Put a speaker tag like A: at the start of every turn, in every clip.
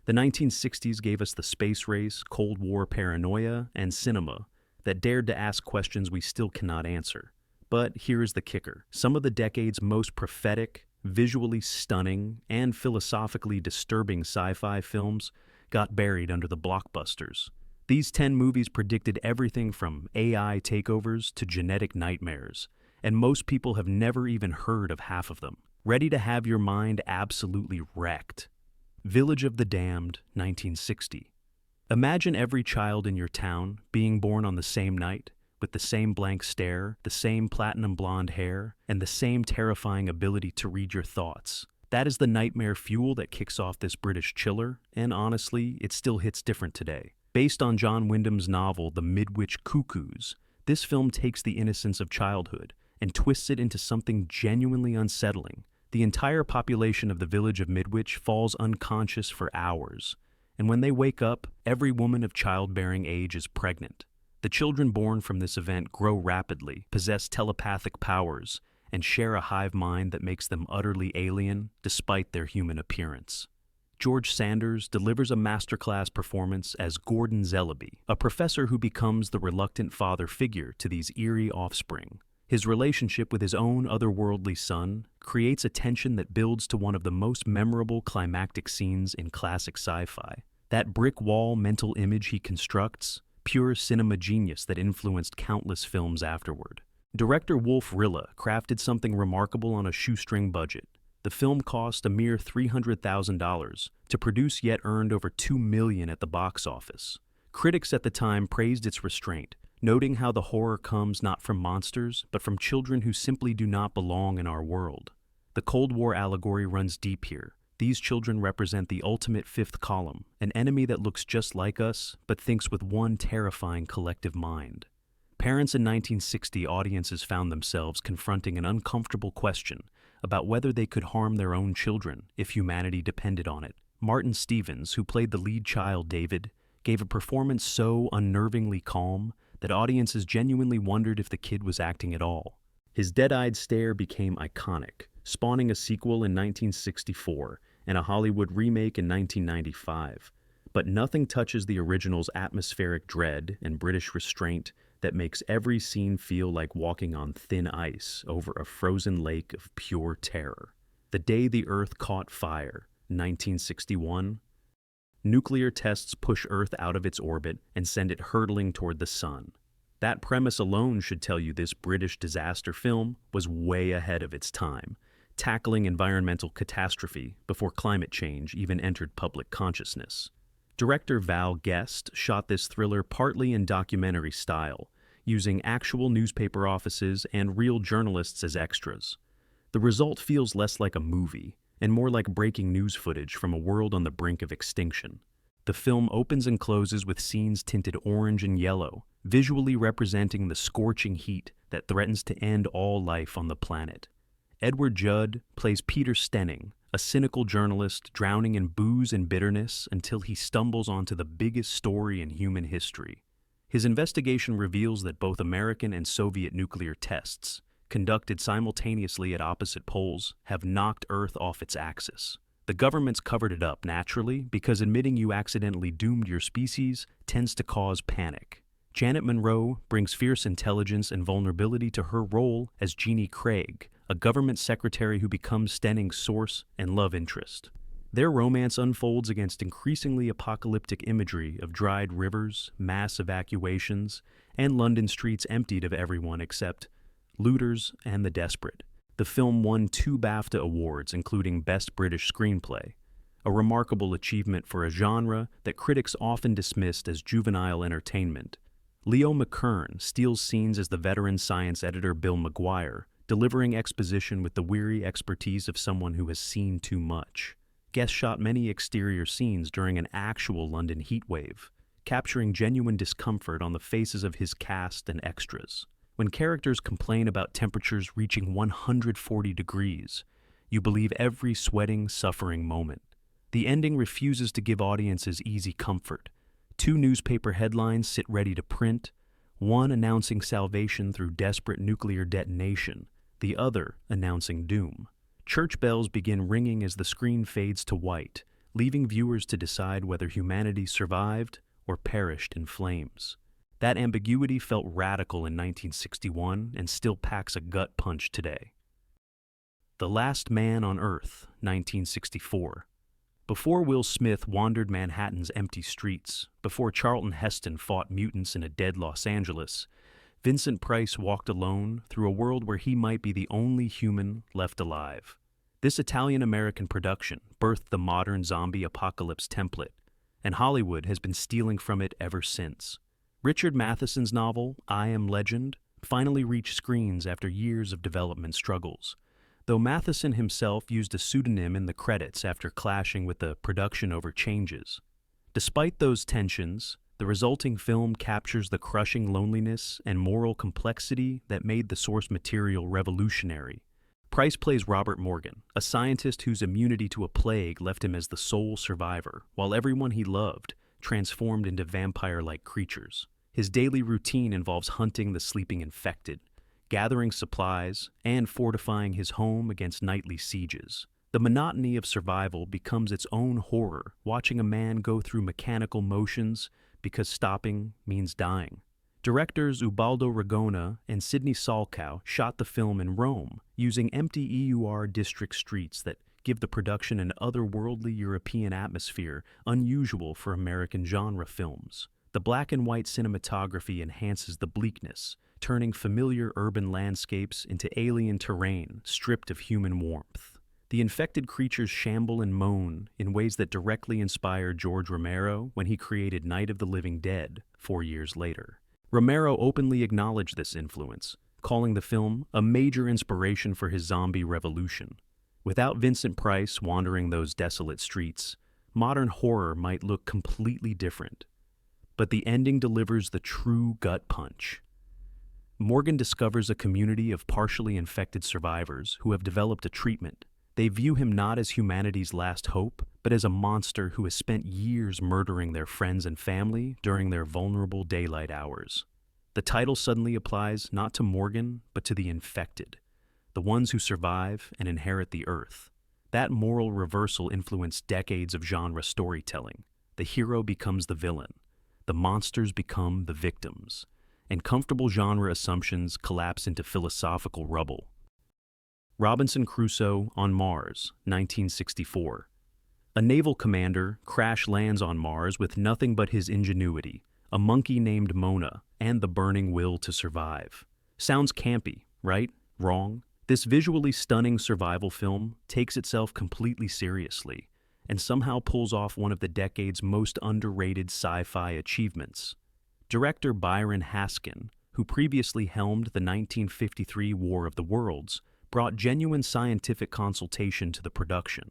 A: The 1960s gave us the space race, Cold War paranoia, and cinema that dared to ask questions we still cannot answer. But here is the kicker. Some of the decade's most prophetic, visually stunning, and philosophically disturbing sci-fi films got buried under the blockbusters. These 10 movies predicted everything from AI takeovers to genetic nightmares, and most people have never even heard of half of them. Ready to have your mind absolutely wrecked? Village of the Damned, 1960. Imagine every child in your town being born on the same night, with the same blank stare, the same platinum blonde hair, and the same terrifying ability to read your thoughts. That is the nightmare fuel that kicks off this British chiller, and honestly, it still hits different today. Based on John Wyndham's novel The Midwich Cuckoos, this film takes the innocence of childhood and twists it into something genuinely unsettling. The entire population of the village of Midwich falls unconscious for hours, and when they wake up, every woman of childbearing age is pregnant. The children born from this event grow rapidly, possess telepathic powers, and share a hive mind that makes them utterly alien despite their human appearance. George Sanders delivers a masterclass performance as Gordon Zellaby, a professor who becomes the reluctant father figure to these eerie offspring. His relationship with his own otherworldly son creates a tension that builds to one of the most memorable climactic scenes in classic sci-fi. That brick wall mental image he constructs, pure cinema genius that influenced countless films afterward. Director Wolf Rilla crafted something remarkable on a shoestring budget. The film cost a mere $300,000 to produce, yet earned over $2 million at the box office. Critics at the time praised its restraint, noting how the horror comes not from monsters, but from children who simply do not belong in our world. The Cold War allegory runs deep here. These children represent the ultimate fifth column, an enemy that looks just like us, but thinks with one terrifying collective mind. Parents in 1960 audiences found themselves confronting an uncomfortable question about whether they could harm their own children if humanity depended on it. Martin Stevens, who played the lead child David, gave a performance so unnervingly calm that audiences genuinely wondered if the kid was acting at all. His dead-eyed stare became iconic, spawning a sequel in 1964 and a Hollywood remake in 1995. But nothing touches the original's atmospheric dread and British restraint that makes every scene feel like walking on thin ice over a frozen lake of pure terror. The Day the Earth Caught Fire, 1961. Nuclear tests push Earth out of its orbit and send it hurtling toward the sun. That premise alone should tell you this British disaster film was way ahead of its time, tackling environmental catastrophe before climate change even entered public consciousness. Director Val Guest shot this thriller partly in documentary style, using actual newspaper offices and real journalists as extras. The result feels less like a movie and more like breaking news footage from a world on the brink of extinction. The film opens and closes with scenes tinted orange and yellow, visually representing the scorching heat that threatens to end all life on the planet. Edward Judd plays Peter Stenning, a cynical journalist drowning in booze and bitterness until he stumbles onto the biggest story in human history. His investigation reveals that both American and Soviet nuclear tests, conducted simultaneously at opposite poles, have knocked Earth off its axis. The government's covered it up naturally because admitting you accidentally doomed your species tends to cause panic. Janet Monroe brings fierce intelligence and vulnerability to her role as Jeannie Craig, a government secretary who becomes Stenning's source and love interest. Their romance unfolds against increasingly apocalyptic imagery of dried rivers, mass evacuations, and London streets emptied of everyone except looters and the desperate. The film won 2 BAFTA awards, including Best British Screenplay, a remarkable achievement for a genre that critics often dismissed as juvenile entertainment. Leo McKern steals scenes as the veteran science editor Bill McGuire, delivering exposition with the weary expertise of someone who has seen too much. Guest shot many exterior scenes during an actual London heatwave, capturing genuine discomfort on the faces of his cast and extras. When characters complain about temperatures reaching 140 degrees, you believe every sweating, suffering moment. The ending refuses to give audiences easy comfort. 2 newspaper headlines sit ready to print, one announcing salvation through desperate nuclear detonation, the other announcing doom. Church bells begin ringing as the screen fades to white, leaving viewers to decide whether humanity survived or perished in flames. That ambiguity felt radical in 1961 and still packs a gut punch today. The Last Man on Earth, 1964. Before Will Smith wandered Manhattan's empty streets, before Charlton Heston fought mutants in a dead Los Angeles, Vincent Price walked alone through a world where he might be the only human left alive. This Italian-American production birthed the modern zombie apocalypse template, and Hollywood has been stealing from it ever since. Richard Matheson's novel, I Am Legend, finally reached screens after years of development struggles. Though Matheson himself used a pseudonym in the credits after clashing with the production over changes. Despite those tensions, the resulting film captures the crushing loneliness and moral complexity that made the source material revolutionary. Price plays Robert Morgan, a scientist whose immunity to a plague left him as the sole survivor, while everyone he loved transformed into vampire-like creatures. His daily routine involves hunting the sleeping infected, gathering supplies, and fortifying his home against nightly sieges. The monotony of survival becomes its own horror, watching a man go through mechanical motions because stopping means dying. Directors Ubaldo Ragona and Sidney Salkow shot the film in Rome, using empty EUR district streets that give the production an otherworldly European atmosphere unusual for American genre films. The black and white cinematography enhances the bleakness, turning familiar urban landscapes into alien terrain stripped of human warmth. The infected creatures shamble and moan in ways that directly inspired George Romero when he created Night of the Living Dead 4 years later. Romero openly acknowledged this influence, calling the film a major inspiration for his zombie revolution. Without Vincent Price wandering those desolate streets, modern horror might look completely different. But the ending delivers the true gut punch. Morgan discovers a community of partially infected survivors who have developed a treatment. They view him not as humanity's last hope, but as a monster who has spent years murdering their friends and family during their vulnerable daylight hours. The title suddenly applies not to Morgan, but to the infected, the ones who survive and inherit the earth. That moral reversal influenced decades of genre storytelling. The hero becomes the villain. The monsters become the victims, and comfortable genre assumptions collapse into philosophical rubble. Robinson Crusoe on Mars, 1964. A naval commander crash lands on Mars with nothing but his ingenuity, a monkey named Mona, and the burning will to survive. Sounds campy, right? Wrong. This visually stunning survival film takes itself completely seriously, and somehow pulls off one of the decade's most underrated sci-fi achievements. Director Byron Haskin, who previously helmed the 1953 War of the Worlds, brought genuine scientific consultation to the production.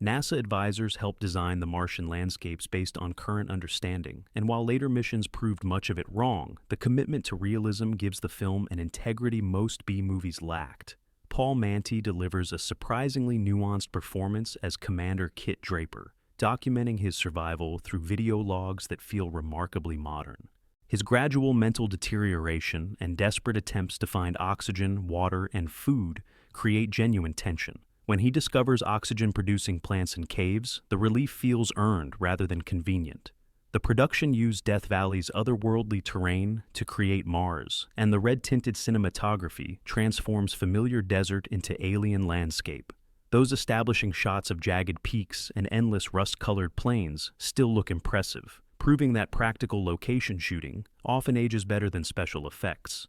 A: NASA advisors helped design the Martian landscapes based on current understanding, and while later missions proved much of it wrong, the commitment to realism gives the film an integrity most B-movies lacked. Paul Manti delivers a surprisingly nuanced performance as Commander Kit Draper, documenting his survival through video logs that feel remarkably modern. His gradual mental deterioration and desperate attempts to find oxygen, water, and food create genuine tension. When he discovers oxygen-producing plants in caves, the relief feels earned rather than convenient. The production used Death Valley's otherworldly terrain to create Mars, and the red-tinted cinematography transforms familiar desert into alien landscape. Those establishing shots of jagged peaks and endless rust-colored plains still look impressive, proving that practical location shooting often ages better than special effects.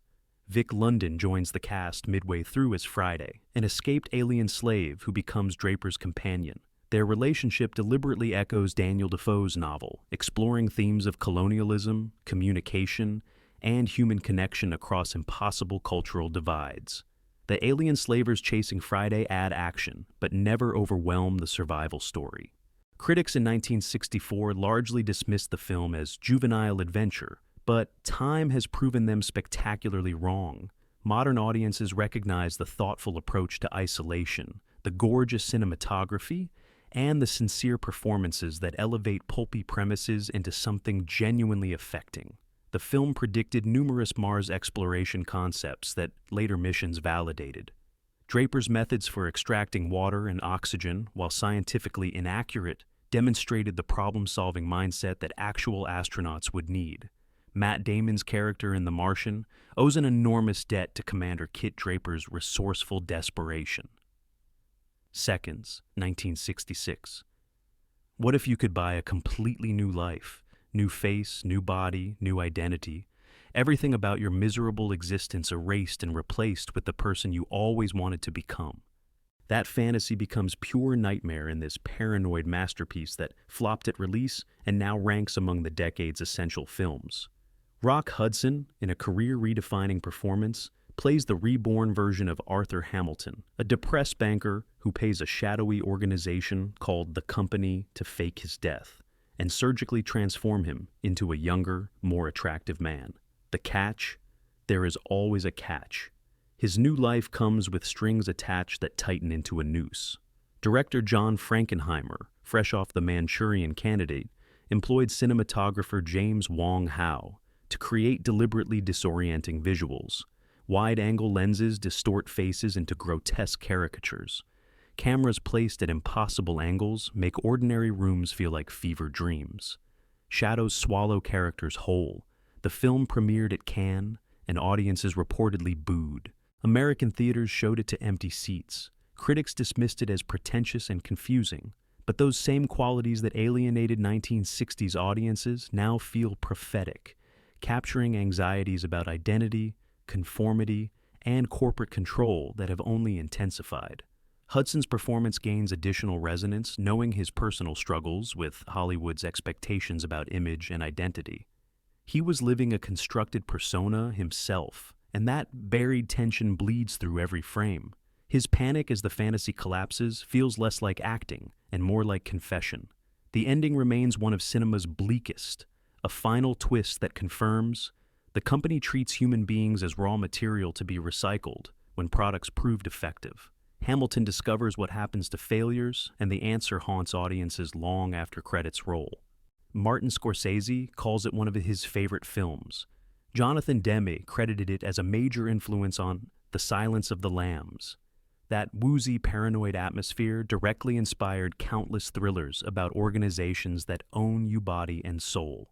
A: Vic London joins the cast midway through as Friday, an escaped alien slave who becomes Draper's companion. Their relationship deliberately echoes Daniel Defoe's novel, exploring themes of colonialism, communication, and human connection across impossible cultural divides. The alien slavers chasing Friday add action, but never overwhelm the survival story. Critics in 1964 largely dismissed the film as juvenile adventure, but time has proven them spectacularly wrong. Modern audiences recognize the thoughtful approach to isolation, the gorgeous cinematography, and the sincere performances that elevate pulpy premises into something genuinely affecting. The film predicted numerous Mars exploration concepts that later missions validated. Draper's methods for extracting water and oxygen, while scientifically inaccurate, demonstrated the problem-solving mindset that actual astronauts would need. Matt Damon's character in The Martian owes an enormous debt to Commander Kit Draper's resourceful desperation. Seconds, 1966. What if you could buy a completely new life, new face, new body, new identity, everything about your miserable existence erased and replaced with the person you always wanted to become? That fantasy becomes pure nightmare in this paranoid masterpiece that flopped at release and now ranks among the decade's essential films. Rock Hudson, in a career-redefining performance, plays the reborn version of Arthur Hamilton, a depressed banker who pays a shadowy organization called the Company to fake his death and surgically transform him into a younger, more attractive man. The catch? There is always a catch. His new life comes with strings attached that tighten into a noose. Director John Frankenheimer, fresh off The Manchurian Candidate, employed cinematographer James Wong Howe to create deliberately disorienting visuals. Wide-angle lenses distort faces into grotesque caricatures. Cameras placed at impossible angles make ordinary rooms feel like fever dreams. Shadows swallow characters whole. The film premiered at Cannes, and audiences reportedly booed. American theaters showed it to empty seats. Critics dismissed it as pretentious and confusing. But those same qualities that alienated 1960s audiences now feel prophetic, capturing anxieties about identity, conformity, and corporate control that have only intensified. Hudson's performance gains additional resonance knowing his personal struggles with Hollywood's expectations about image and identity. He was living a constructed persona himself, and that buried tension bleeds through every frame. His panic as the fantasy collapses feels less like acting and more like confession. The ending remains one of cinema's bleakest, a final twist that confirms the company treats human beings as raw material to be recycled when products prove defective. Hamilton discovers what happens to failures, and the answer haunts audiences long after credits roll. Martin Scorsese calls it one of his favorite films. Jonathan Demme credited it as a major influence on The Silence of the Lambs. That woozy, paranoid atmosphere directly inspired countless thrillers about organizations that own you body and soul.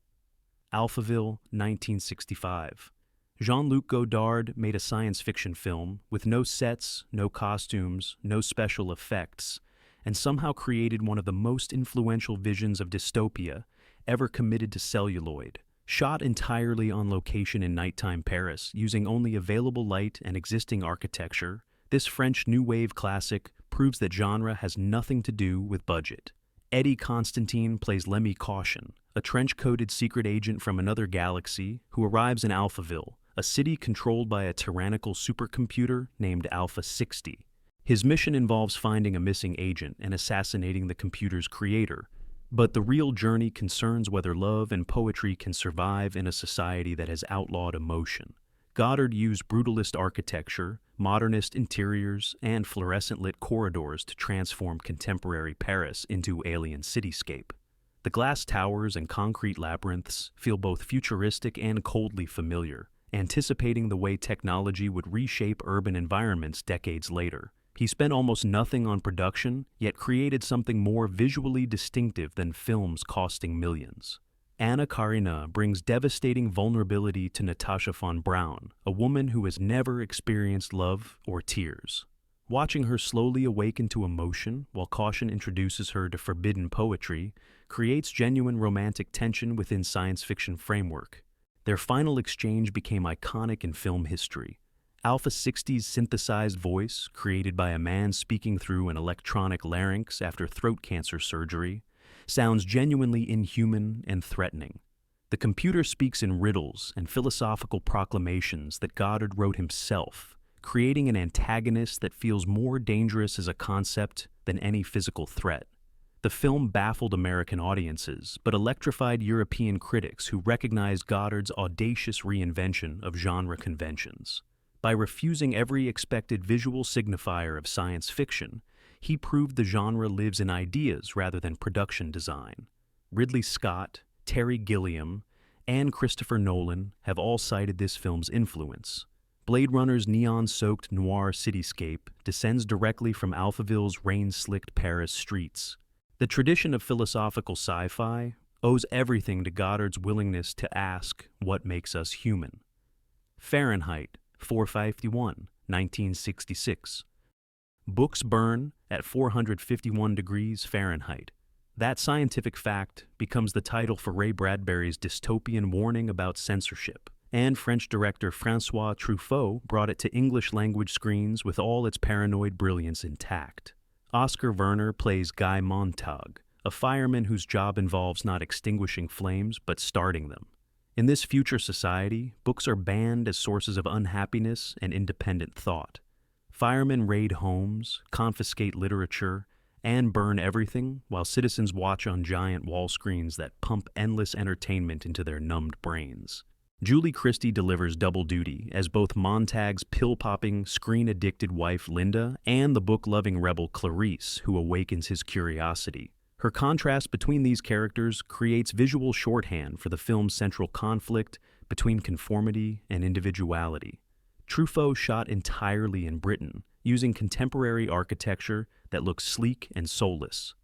A: Alphaville, 1965. Jean-Luc Godard made a science fiction film with no sets, no costumes, no special effects, and somehow created one of the most influential visions of dystopia ever committed to celluloid. Shot entirely on location in nighttime Paris, using only available light and existing architecture, this French New Wave classic proves that genre has nothing to do with budget. Eddie Constantine plays Lemmy Caution, a trench-coated secret agent from another galaxy who arrives in Alphaville, a city controlled by a tyrannical supercomputer named Alpha 60. His mission involves finding a missing agent and assassinating the computer's creator, but the real journey concerns whether love and poetry can survive in a society that has outlawed emotion. Godard used brutalist architecture, modernist interiors, and fluorescent-lit corridors to transform contemporary Paris into alien cityscape. The glass towers and concrete labyrinths feel both futuristic and coldly familiar, anticipating the way technology would reshape urban environments decades later. He spent almost nothing on production, yet created something more visually distinctive than films costing millions. Anna Karenina brings devastating vulnerability to Natasha von Braun, a woman who has never experienced love or tears. Watching her slowly awaken to emotion while Caution introduces her to forbidden poetry creates genuine romantic tension within science fiction framework. Their final exchange became iconic in film history. Alpha 60's synthesized voice, created by a man speaking through an electronic larynx after throat cancer surgery, sounds genuinely inhuman and threatening. The computer speaks in riddles and philosophical proclamations that Godard wrote himself, creating an antagonist that feels more dangerous as a concept than any physical threat. The film baffled American audiences, but electrified European critics who recognized Godard's audacious reinvention of genre conventions. By refusing every expected visual signifier of science fiction, he proved the genre lives in ideas rather than production design. Ridley Scott, Terry Gilliam, and Christopher Nolan have all cited this film's influence. Blade Runner's neon-soaked noir cityscape descends directly from Alphaville's rain-slicked Paris streets. The tradition of philosophical sci-fi owes everything to Goddard's willingness to ask what makes us human. Fahrenheit 451, 1966. Books burn at 451 degrees Fahrenheit. That scientific fact becomes the title for Ray Bradbury's dystopian warning about censorship, and French director François Truffaut brought it to English-language screens with all its paranoid brilliance intact. Oscar Werner plays Guy Montag, a fireman whose job involves not extinguishing flames but starting them. In this future society, books are banned as sources of unhappiness and independent thought. Firemen raid homes, confiscate literature, and burn everything while citizens watch on giant wall screens that pump endless entertainment into their numbed brains. Julie Christie delivers double duty as both Montag's pill-popping, screen-addicted wife Linda and the book-loving rebel Clarice, who awakens his curiosity. Her contrast between these characters creates visual shorthand for the film's central conflict between conformity and individuality. Truffaut shot entirely in Britain, using contemporary architecture that looks sleek and soulless.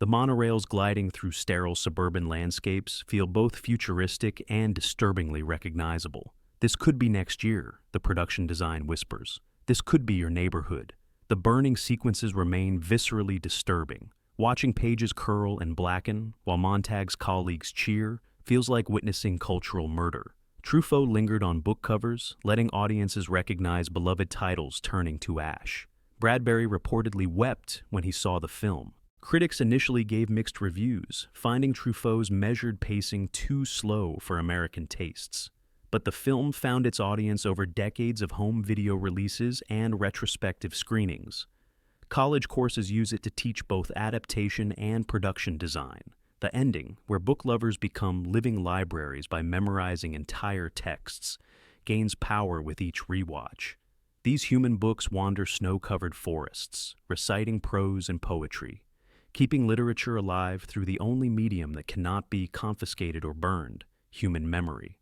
A: The monorails gliding through sterile suburban landscapes feel both futuristic and disturbingly recognizable. This could be next year, the production design whispers. This could be your neighborhood. The burning sequences remain viscerally disturbing. Watching pages curl and blacken while Montag's colleagues cheer feels like witnessing cultural murder. Truffaut lingered on book covers, letting audiences recognize beloved titles turning to ash. Bradbury reportedly wept when he saw the film. Critics initially gave mixed reviews, finding Truffaut's measured pacing too slow for American tastes. But the film found its audience over decades of home video releases and retrospective screenings. College courses use it to teach both adaptation and production design. The ending, where book lovers become living libraries by memorizing entire texts, gains power with each rewatch. These human books wander snow-covered forests, reciting prose and poetry, keeping literature alive through the only medium that cannot be confiscated or burned, human memory.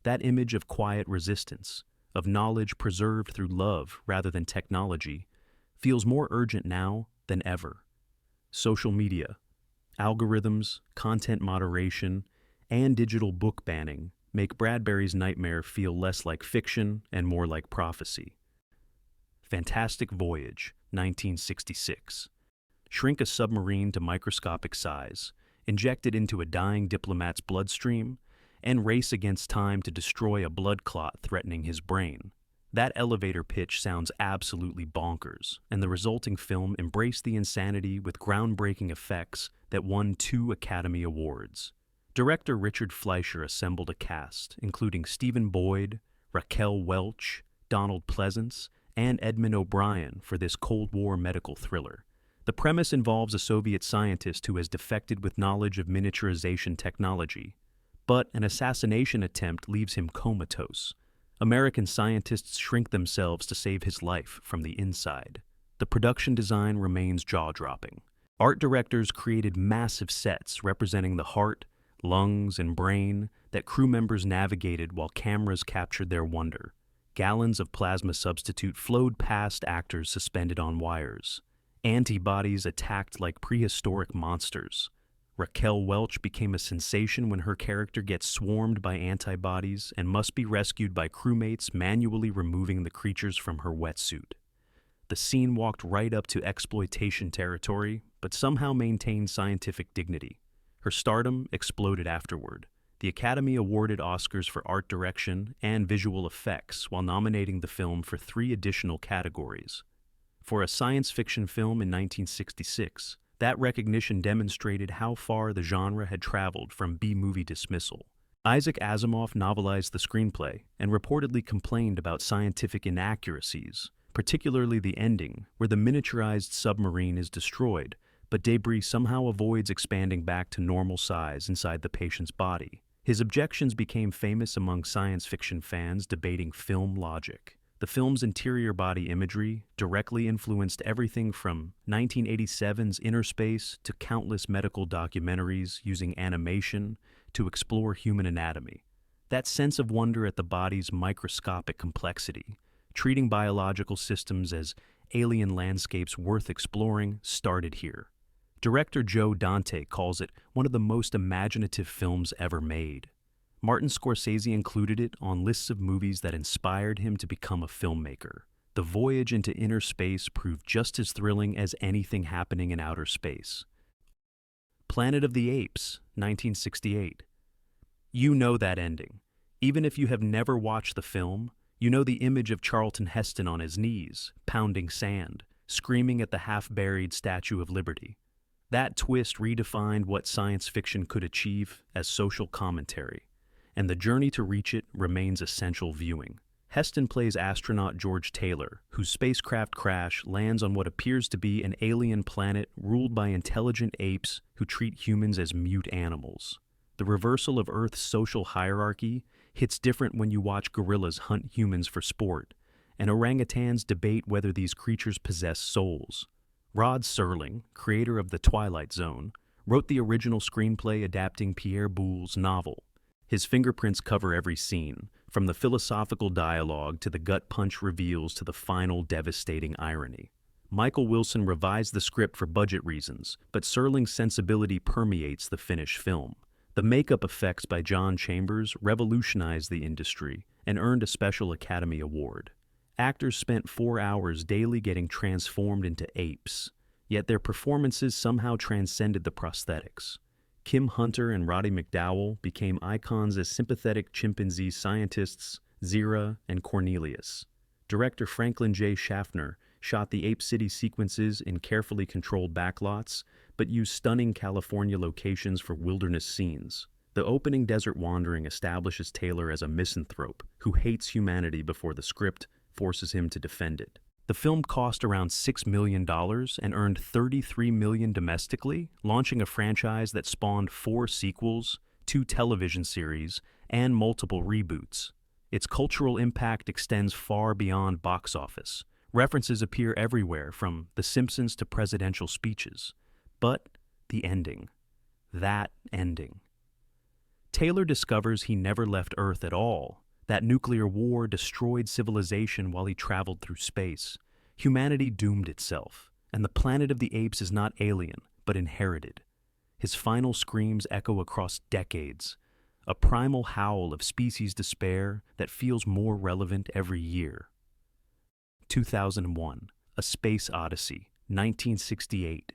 A: That image of quiet resistance, of knowledge preserved through love rather than technology, feels more urgent now than ever. Social media, algorithms, content moderation, and digital book banning make Bradbury's nightmare feel less like fiction and more like prophecy. Fantastic Voyage, 1966. Shrink a submarine to microscopic size, inject it into a dying diplomat's bloodstream, and race against time to destroy a blood clot threatening his brain. That elevator pitch sounds absolutely bonkers, and the resulting film embraced the insanity with groundbreaking effects that won 2 Academy Awards. Director Richard Fleischer assembled a cast, including Stephen Boyd, Raquel Welch, Donald Pleasance, and Edmund O'Brien for this Cold War medical thriller. The premise involves a Soviet scientist who has defected with knowledge of miniaturization technology, but an assassination attempt leaves him comatose. American scientists shrink themselves to save his life from the inside. The production design remains jaw-dropping. Art directors created massive sets representing the heart, lungs, and brain that crew members navigated while cameras captured their wonder. Gallons of plasma substitute flowed past actors suspended on wires. Antibodies attacked like prehistoric monsters. Raquel Welch became a sensation when her character gets swarmed by antibodies and must be rescued by crewmates manually removing the creatures from her wetsuit. The scene walked right up to exploitation territory, but somehow maintained scientific dignity. Her stardom exploded afterward. The Academy awarded Oscars for art direction and visual effects while nominating the film for 3 additional categories. For a science fiction film in 1966, that recognition demonstrated how far the genre had traveled from B-movie dismissal. Isaac Asimov novelized the screenplay and reportedly complained about scientific inaccuracies, particularly the ending, where the miniaturized submarine is destroyed, but debris somehow avoids expanding back to normal size inside the patient's body. His objections became famous among science fiction fans debating film logic. The film's interior body imagery directly influenced everything from 1987's Inner Space to countless medical documentaries using animation to explore human anatomy. That sense of wonder at the body's microscopic complexity, treating biological systems as alien landscapes worth exploring, started here. Director Joe Dante calls it one of the most imaginative films ever made. Martin Scorsese included it on lists of movies that inspired him to become a filmmaker. The voyage into inner space proved just as thrilling as anything happening in outer space. Planet of the Apes, 1968. You know that ending. Even if you have never watched the film, you know the image of Charlton Heston on his knees, pounding sand, screaming at the half-buried Statue of Liberty. That twist redefined what science fiction could achieve as social commentary, and the journey to reach it remains essential viewing. Heston plays astronaut George Taylor, whose spacecraft crash lands on what appears to be an alien planet ruled by intelligent apes who treat humans as mute animals. The reversal of Earth's social hierarchy hits different when you watch gorillas hunt humans for sport, and orangutans debate whether these creatures possess souls. Rod Serling, creator of The Twilight Zone, wrote the original screenplay adapting Pierre Boulle's novel. His fingerprints cover every scene, from the philosophical dialogue to the gut punch reveals to the final devastating irony. Michael Wilson revised the script for budget reasons, but Serling's sensibility permeates the finished film. The makeup effects by John Chambers revolutionized the industry and earned a special Academy Award. Actors spent 4 hours daily getting transformed into apes, yet their performances somehow transcended the prosthetics. Kim Hunter and Roddy McDowell became icons as sympathetic chimpanzee scientists Zira and Cornelius. Director Franklin J. Schaffner shot the Ape City sequences in carefully controlled backlots, but used stunning California locations for wilderness scenes. The opening desert wandering establishes Taylor as a misanthrope who hates humanity before the script forces him to defend it. The film cost around $6 million and earned $33 million domestically, launching a franchise that spawned 4 sequels, 2 television series, and multiple reboots. Its cultural impact extends far beyond box office. References appear everywhere, from The Simpsons to presidential speeches. But the ending. That ending. Taylor discovers he never left Earth at all. That nuclear war destroyed civilization while he traveled through space. Humanity doomed itself, and the planet of the apes is not alien, but inherited. His final screams echo across decades, a primal howl of species despair that feels more relevant every year. 2001, A Space Odyssey, 1968.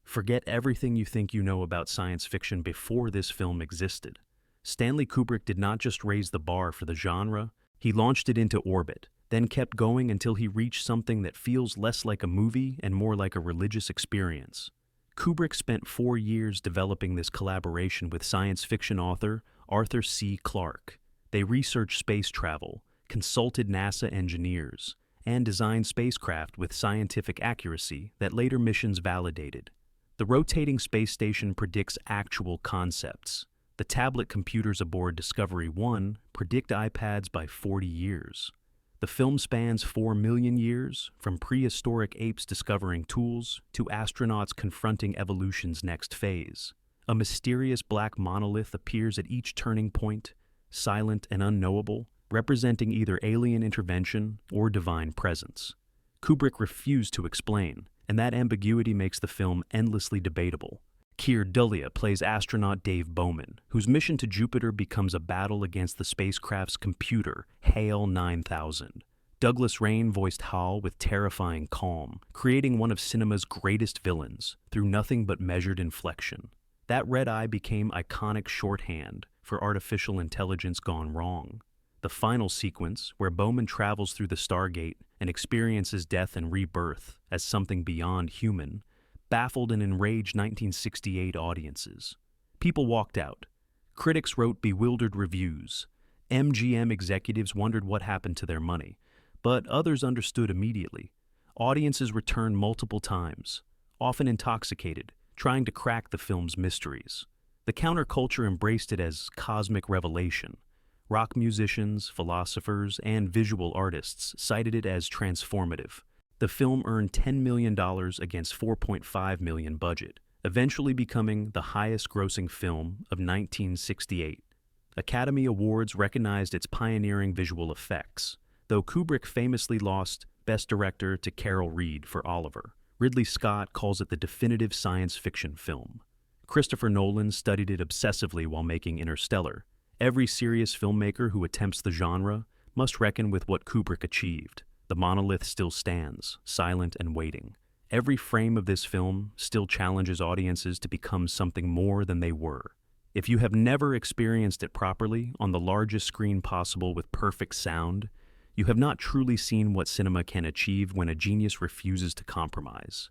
A: Forget everything you think you know about science fiction before this film existed. Stanley Kubrick did not just raise the bar for the genre, he launched it into orbit, then kept going until he reached something that feels less like a movie and more like a religious experience. Kubrick spent 4 years developing this collaboration with science fiction author Arthur C. Clarke. They researched space travel, consulted NASA engineers, and designed spacecraft with scientific accuracy that later missions validated. The rotating space station predicts actual concepts. The tablet computers aboard Discovery 1 predict iPads by 40 years. The film spans 4 million years, from prehistoric apes discovering tools to astronauts confronting evolution's next phase. A mysterious black monolith appears at each turning point, silent and unknowable, representing either alien intervention or divine presence. Kubrick refused to explain, and that ambiguity makes the film endlessly debatable. Keir Dullea plays astronaut Dave Bowman, whose mission to Jupiter becomes a battle against the spacecraft's computer, HAL 9000. Douglas Rain voiced Hal with terrifying calm, creating one of cinema's greatest villains through nothing but measured inflection. That red eye became iconic shorthand for artificial intelligence gone wrong. The final sequence, where Bowman travels through the Stargate and experiences death and rebirth as something beyond human, baffled and enraged 1968 audiences. People walked out. Critics wrote bewildered reviews. MGM executives wondered what happened to their money, but others understood immediately. Audiences returned multiple times, often intoxicated, trying to crack the film's mysteries. The counterculture embraced it as cosmic revelation. Rock musicians, philosophers, and visual artists cited it as transformative. The film earned $10 million against $4.5 million budget, eventually becoming the highest-grossing film of 1968. Academy Awards recognized its pioneering visual effects, though Kubrick famously lost Best Director to Carol Reed for Oliver, Ridley Scott calls it the definitive science fiction film. Christopher Nolan studied it obsessively while making Interstellar. Every serious filmmaker who attempts the genre must reckon with what Kubrick achieved. The monolith still stands, silent and waiting. Every frame of this film still challenges audiences to become something more than they were. If you have never experienced it properly, on the largest screen possible with perfect sound, you have not truly seen what cinema can achieve when a genius refuses to compromise.